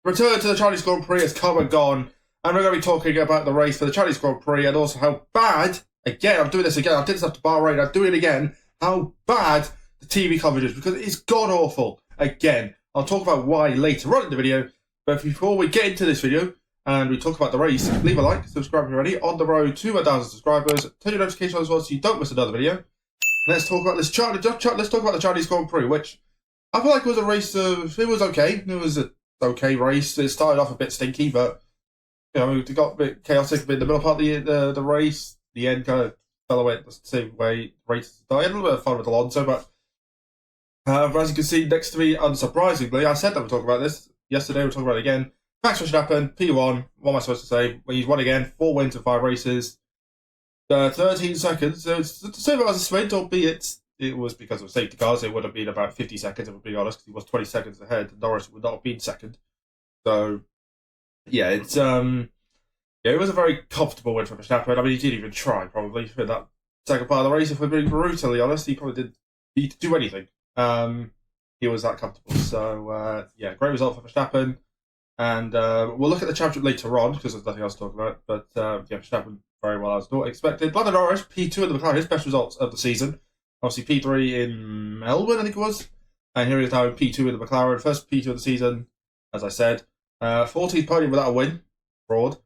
return to the Chinese Grand Prix has come and gone, and we're going to be talking about the race for the Chinese Grand Prix and also how bad, again, I'm doing this again, I did this after Bahrain, I'm doing it again, how bad the TV coverage is, because it's god-awful. Again, I'll talk about why later on in the video, but before we get into this video, and we talk about the race, leave a like, subscribe if you're ready, on the road to 1,000 subscribers, turn your notifications on as well so you don't miss another video. Let's talk about this let's talk about the Chinese Grand Prix, which I feel like was a race of, it was okay, it was an okay race. It started off a bit stinky, but you know, it got a bit chaotic in the middle part of the race. The end kind of fell away the same way the race started. A little bit of fun with Alonso, but as you can see next to me, unsurprisingly, I said that we'll talk about this yesterday, we'll talk about it again. Max Verstappen, P1, what am I supposed to say? Well, he's won again, 4 wins in 5 races, 13 seconds. So it's the same as a sprint, albeit it was because of safety cars. It would have been about 50 seconds, if I'm being honest, because he was 20 seconds ahead. Norris would not have been second. So, yeah, it's it was a very comfortable win for Verstappen. I mean, he didn't even try, probably, for that second part of the race. If we're being brutally honest, he probably didn't need to do anything. He was that comfortable. So, yeah, great result for Verstappen. And we'll look at the championship later on, because there's nothing else to talk about. But, yeah, Verstappen very well as not expected. Lando Norris, P2 in the McLaren, his best results of the season. Obviously, P3 in Melbourne, I think it was. And here he is now in P2 in the McLaren. First P2 of the season, as I said. 14th podium without a win. Fraud.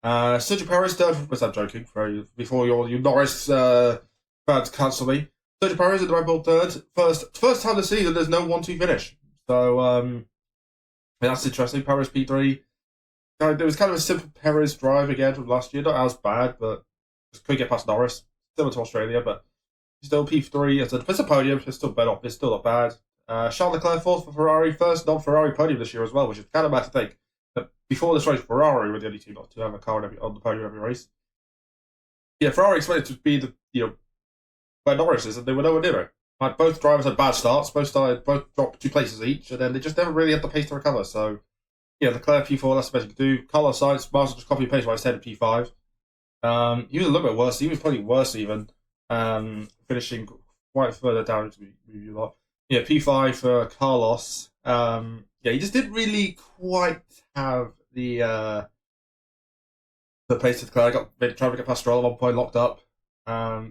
Sergio Perez, third. Was that joking? Before you Norris fans cancel me. Sergio Perez in the Red Bull third. First time this season there's no 1-2 finish. So, that's interesting. Perez P3. It was kind of a simple Perez drive again from last year. Not as bad, but just couldn't get past Norris. Similar to Australia, but still P3. It's a podium. It's still not bad. Charles Leclerc fourth for Ferrari. First non-Ferrari podium this year as well, which is kind of bad to think. But before this race, Ferrari were the only team not to have a car on the podium every race. Yeah, Ferrari expected to be where Norris is, and they were nowhere near it. Like, both drivers had bad starts. Both dropped 2 places each, and then they just never really had the pace to recover. So, yeah, Leclerc P4, that's the best you can do. Carlos Sainz, Marshall just copy and paste what I said in P5. He was a little bit worse. He was probably worse even, finishing quite further down into the lot. Yeah, P5 for Carlos. Yeah, he just didn't really quite have the pace to declare. Trying to get past Stroll at one point, locked up.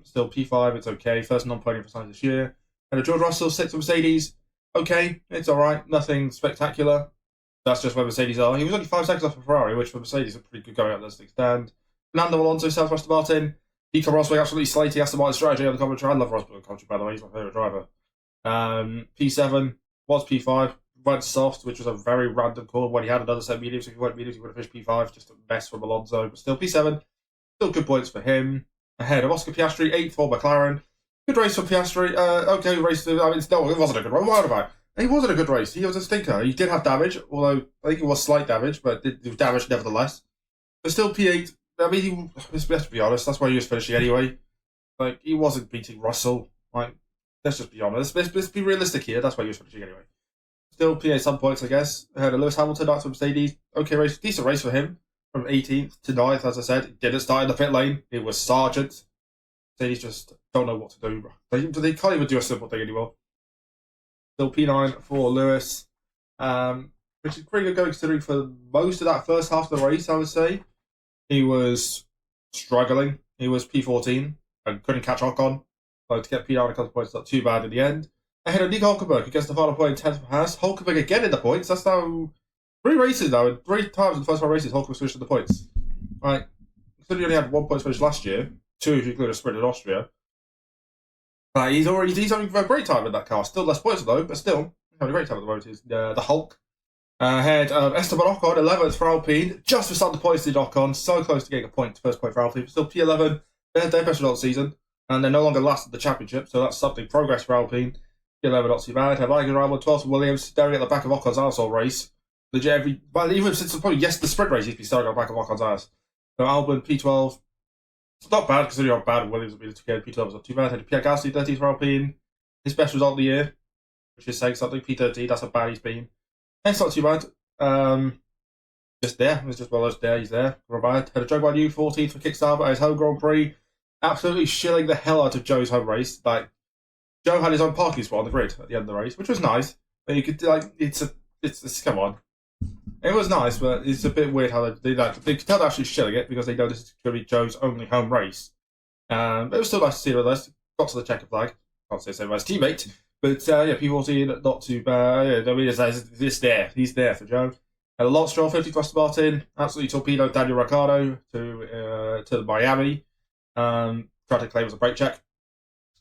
Still P5, it's okay. First non-podium for Sainz this year. And George Russell, 6th Mercedes. Okay, it's alright. Nothing spectacular. That's just where Mercedes are. He was only 5 seconds off of Ferrari, which for Mercedes is pretty good going up there to stand. Fernando Alonso, South Aston Martin. Nico Rosberg absolutely slating Aston Martin strategy on the commentary. I love Rosberg on the commentary, by the way. He's my favourite driver. P7 was P5. Went soft, which was a very random call when he had another set of mediums. If he went mediums, he would have finished P5. Just a mess from Alonso. But still, P7. Still good points for him. Ahead of Oscar Piastri, 8th for McLaren. Good race for Piastri. Okay, race. I mean, no, it wasn't a good race. What about? It wasn't a good race. He was a stinker. He did have damage, although I think it was slight damage, but it was damage nevertheless. But still P8. I mean, let's be honest, that's why he was finishing anyway. Like, he wasn't beating Russell. Like, let's just be honest. Let's be realistic here. That's why he was finishing anyway. Still P8 some points, I guess. Ahead of Lewis Hamilton, that's from Mercedes. Okay race. Decent race for him. From 18th to 9th, as I said. He didn't start in the pit lane. It was Sargent. Mercedes just don't know what to do. They can't even do a simple thing anymore. Still P9 for Lewis, which is pretty good going considering for most of that first half of the race, I would say. He was struggling. He was P14 and couldn't catch Ocon. So to get P9 a couple of points, not too bad in the end. Ahead of Nico Hulkenberg, who gets the final point in 10th for Haas. Hulkenberg again in the points. That's now 3 races now, and 3 times in the first 5 races, Hulkenberg switched to the points. Right. Considering he only had 1 point finish last year, 2 if you include a sprint in Austria. He's having a great time in that car. Still less points though, but still having a great time at the moment. Is the Hulk. Ahead of Esteban Ocon, 11th for Alpine. Just for some the points to Ocon. So close to getting a point, first point for Alpine. Still P11. Their best result season. And they're no longer last at the championship, so that's something. Progress for Alpine. P11 not too bad. Have Iger Rival, 12th for Williams, staring at the back of Ocon's arsehole race. Legit even since probably the sprint race, he's been staring at the back of Ocon's ass. So Albon, P12. It's not bad considering how bad Williams will be to get. P12 is not too bad. Had Pierre Gasly, 13th for Alpine. His best result of the year, which is saying something. P13, that's how bad he's been. It's not too bad. Just there. It's just well as there. He's there. Robert had a Joe Guan Yu, 14th for Kickstarter at his home Grand Prix. Absolutely shilling the hell out of Joe's home race. Like, Joe had his own parking spot on the grid at the end of the race, which was nice. But you could it's come on. It was nice, but it's a bit weird how they could tell they're actually shilling it because they know this is going to be Joe's only home race. But it was still nice to see the list. Got to the checker flag. Can't say same as teammate, but yeah, people seeing it not too bad. I mean, it's there. He's there for Joe. And a lot Stroll 50 to Aston Martin. Absolutely torpedoed Daniel Ricciardo to Miami. Tried to claim as a brake check.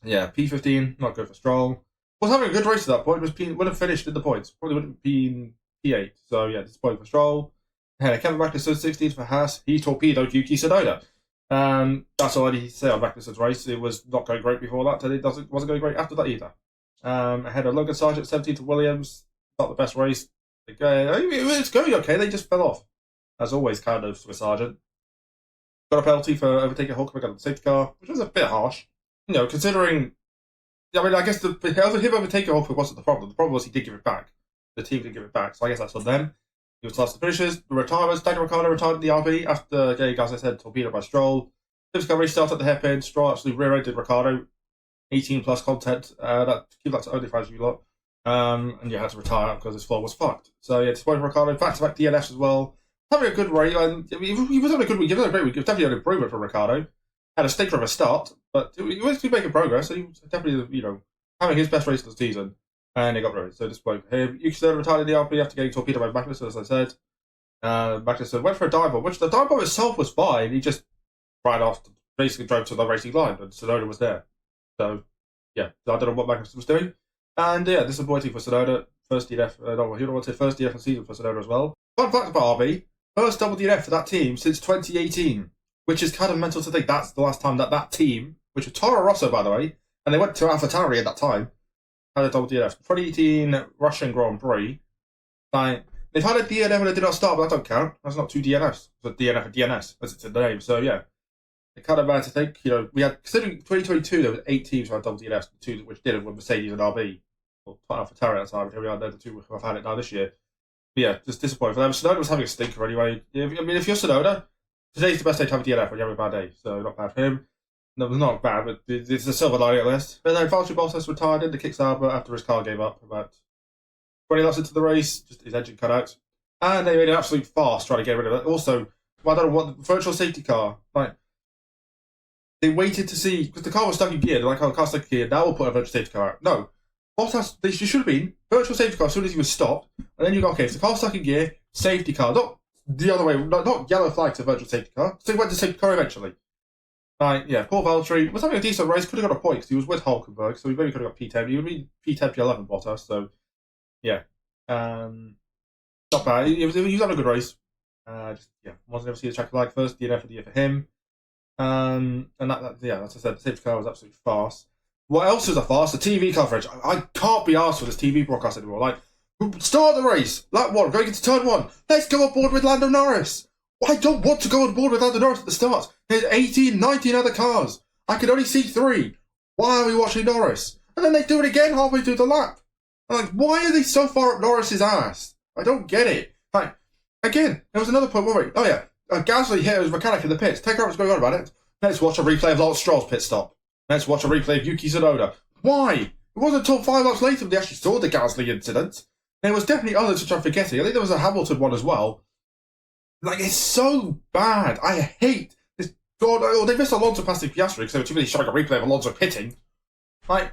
Yeah, P15, not good for Stroll. Was having a good race at that point. Would have finished in the points. Probably would have been P8. So yeah, disappointing for Stroll. Kevin Magnussen 16th for Haas. He torpedoed Yuki Tsunoda. That's all I need to say on Magnussen's race. It was not going great before that, and it wasn't going great after that either. Ahead of Logan Sargent 17th to Williams. Not the best race. It was going okay. They just fell off, as always, kind of with Sargent. Got a penalty for overtaking Hulkenberg on the safety car, which was a bit harsh. You know, considering. I mean, I guess him overtaking Hulkenberg wasn't the problem. The problem was he did give it back. The team did give it back, so I guess that's on them. He was last to finishes. The retirements. Daniel Ricciardo retired in the RB after getting, as I said, torpedoed by Stroll. Discovery started at the hairpin. Stroll actually rear-ended Ricciardo. 18 plus content. Keep that to only for you lot. And you had to retire because his floor was fucked. So yeah, disappointed Ricciardo. Back-to-back DNFs as well. Having a good race. And he was having a good week. He was having a great week. It was definitely an improvement for Ricciardo. Had a stinker of a start, but he was making progress. So he was definitely, having his best race of the season. And he got ruined. So disappointed for him. Yuki Tsunoda retired in the RP after getting torpedoed by Magnussen, as I said. Magnussen went for a dive bomb, which the dive bomb itself was fine. He just ran off, basically drove to the racing line, and Tsunoda was there. So, yeah, I don't know what Magnussen was doing. And yeah, disappointing for Tsunoda. First DNF, first DNF of the season for Tsunoda as well. Fun fact about RB, first double DNF for that team since 2018, which is kind of mental to think that's the last time that team, which was Toro Rosso, by the way, and they went to AlphaTauri at that time, had a double DNF. 2018 Russian Grand Prix. Like, they've had a DNF and it did not start, but that don't count. That's not two DNFs. It's a DNF and DNS, as it's in the name. So, yeah. It kind of bad to think. We had, considering 2022, there were 8 teams who had double DNFs, 2 which didn't were Mercedes and RB. Or AlphaTauri at the time, and here we are, they're the 2 who have had it now this year. But yeah, just disappointing for them. Tsunoda was having a stinker anyway. I mean, if you're Tsunoda, today's the best day to have a DNF when you're having a bad day. So, not bad for him. No, it's not bad, but it's a silver lining at least. But then Valtteri Bottas retired into Kickstarter after his car gave up about 20 laps into the race, just his engine cut out. And they made an absolute farce trying to get rid of it. Also, I don't know what, virtual safety car, like, they waited to see, because the car was stuck in gear, they're like, oh, the car's stuck in gear, now we'll put a virtual safety car out. No. Bottas, they should have been, virtual safety car as soon as he was stopped, and then you go, okay, if the car's stuck in gear, safety car, not the other way, not yellow flag to virtual safety car, so he went to safety car eventually. Yeah, poor Valtteri was having a decent race, could have got a point because he was with Hulkenberg, so he maybe could have got P10. He would be P10, P11 Bottas, so yeah. Not bad. He was having a good race. Wasn't able to see the checker flag first, DNF of the year for him. And as I said, the safety car was absolutely farce. What else is a farce? The TV coverage. I can't be asked for this TV broadcast anymore. Like, start the race, lap 1, going into turn 1. Let's go aboard with Lando Norris. I don't want to go on board with Lando Norris at the start. There's 18, 19 other cars. I can only see 3. Why are we watching Norris? And then they do it again halfway through the lap. I'm like, why are they so far up Norris's ass? I don't get it. Like, again, there was another point where Gasly hit his mechanic in the pits. Take out what's going on about it. Let's watch a replay of Lance Stroll's pit stop. Let's watch a replay of Yuki Tsunoda. Why? It wasn't until 5 laps later they actually saw the Gasly incident. There was definitely others which I'm forgetting. I think there was a Hamilton one as well. Like, it's so bad. I hate this. God, they missed Alonso passing Piastri because they were too busy showing a replay of Alonso pitting. Like,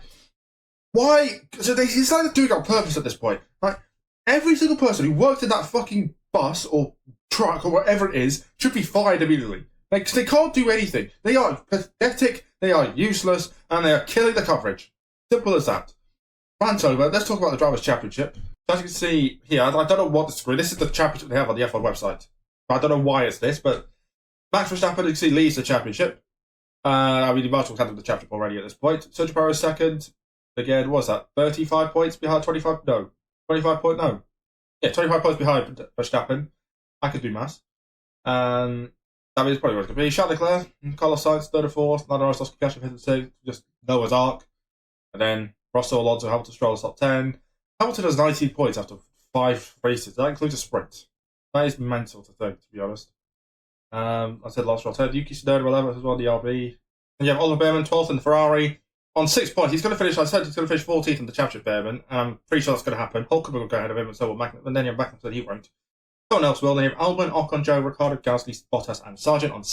why? So they decided to do it on purpose at this point. Like, every single person who worked in that fucking bus or truck or whatever it is should be fired immediately. Like, 'cause they can't do anything. They are pathetic, they are useless, and they are killing the coverage. Simple as that. Rant over. Let's talk about the Drivers' Championship. So as you can see here, I don't know what the screen. This is the championship they have on the F1 website. I don't know why it's this, but Max Verstappen, you can see, leads the championship. He might as well have the championship already at this point. Sergio Perez second. Again, what was that? 35 points behind 25? No. 25 points? No. Yeah, 25 points behind Verstappen. I could do maths. That means probably what it's going to be. Charles Leclerc, Carlos Sainz, third and fourth. Lando Norris, Oscar Piastri, fifth and sixth. Just Noah's Ark. And then Russell, Alonso, Hamilton, Stroll, top 10. Hamilton has 19 points after 5 races. That includes a sprint. That is mental to think, to be honest. I said last row 10. Yuki Tsunoda 11th as well, the RB. And you have Oliver Behrman 12th in the Ferrari on 6 points. He's going to finish, I said he's going to finish 14th in the championship, Behrman. And I'm pretty sure that's going to happen. Hulkenberg will go ahead of him, and so will Magnussen. And then you have Magnussen, he won't. Someone else will. Then you have Albon, Ocon, Joe, Ricciardo, Gasly, Bottas, and Sargent on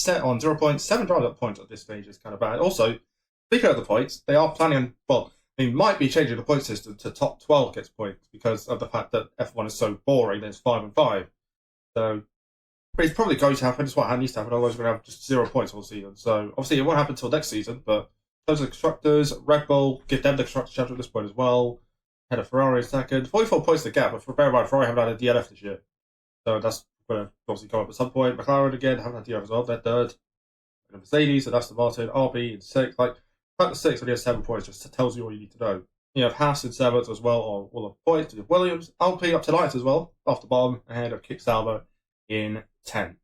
0 points. 7 drivers at points at this stage is kind of bad. Also, speaking of the points, they are planning on, well, they might be changing the point system to top 12 gets points because of the fact that F1 is so boring. There's 5 and 5. So, but it's probably going to happen. It's what needs to happen. Otherwise, we're going to have just 0 points all season. So, obviously, it won't happen until next season. But those are the constructors. Red Bull, give them the constructors chapter at this point as well. Head of Ferrari in second. 44 points to the gap. But for bear in mind, Ferrari haven't had a DNF this year. So that's going to obviously come up at some point. McLaren again haven't had DNF as well. They're third. And Mercedes and Aston Martin, RB in sixth. Like, the fact that 6 when you have 7 points just tells you all you need to know. You have Haas in 7th as well on all the points. You have Williams, Alpine up to 9th as well, off the bottom, ahead of Kick Sauber in 10th.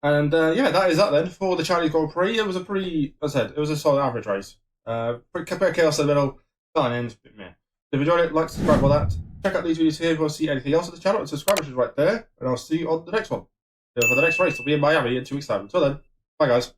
And that is that then for the Chinese Grand Prix. It was a pretty, as I said, it was a solid average race. Pretty bit of chaos in the middle, start and end. But, yeah. If you enjoyed it, like, subscribe for that. Check out these videos here if you want to see anything else on the channel. And subscribe, which is right there. And I'll see you on the next one. For the next race, it'll be in Miami in 2 weeks' time. Until then, bye guys.